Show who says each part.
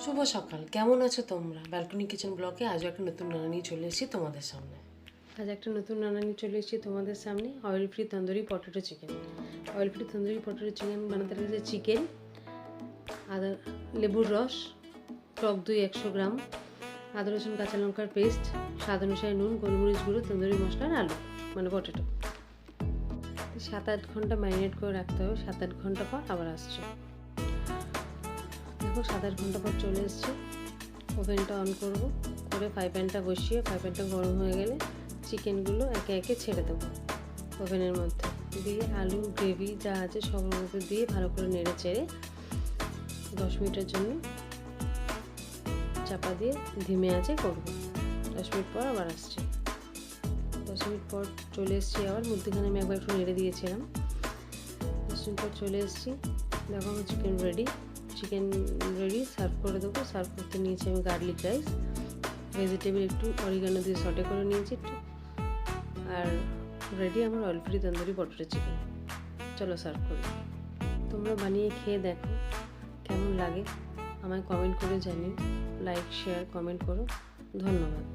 Speaker 1: শুভ সকাল, কেমন আছো তোমরা? ব্যালকনি কিচেন ব্লগে আজও একটা নতুন রান্না নিয়ে চলে এসেছি তোমাদের সামনে। Oil free tandoori potato chicken. Oil free tandoori potato chicken বানাতে লাগছে চিকেন, আদা, লেবুর রস, টক দই 100 গ্রাম, আদা রসুন কাঁচা লঙ্কার পেস্ট, স্বাদ অনুসারে নুন, গোলমরিচ গুঁড়ো, তন্দুরি মশলা আর আলু মানে পটেটো। 7-8 ঘন্টা ম্যারিনেট করে রাখতে হবে। 7-8 ঘন্টা পর আবার আসছে। দেখো 7-8 ঘন্টা পর চলে এসছে। ওভেনটা অন করব, করে ফ্রাই প্যানটা বসিয়ে ফ্রাই প্যানটা গরম হয়ে গেলে চিকেনগুলো একে একে ছেড়ে দেবো ওভেনের মধ্যে দিয়ে, আলু গ্রেভি যা আছে সবার মধ্যে দিয়ে ভালো করে নেড়ে চেড়ে 10 মিনিটের জন্য চাপা দিয়ে ধিমে আঁচে করব। 10 মিনিট পর আবার আসছে। 10 মিনিট পর চলে এসেছি, আবার মধ্যখানে আমি একবার একটু নেড়ে দিয়েছিলাম। 10 মিনিট পর চলে এসেছি। দেখো আমার চিকেন রেডি সার্ভ করে দেবো। সার্ভ করতে নিয়েছি আমি গার্লিক রাইস, ভেজিটেবল একটু অরিগানো দিয়ে সটে করে নিয়েছি একটু, আর রেডি আমার oil free tandoori potato chicken. চলো সার্ভ করি। তোমরা বানিয়ে খেয়ে দেখো কেমন লাগে, আমায় কমেন্ট করে জানিও। লাইক শেয়ার কমেন্ট করো। ধন্যবাদ।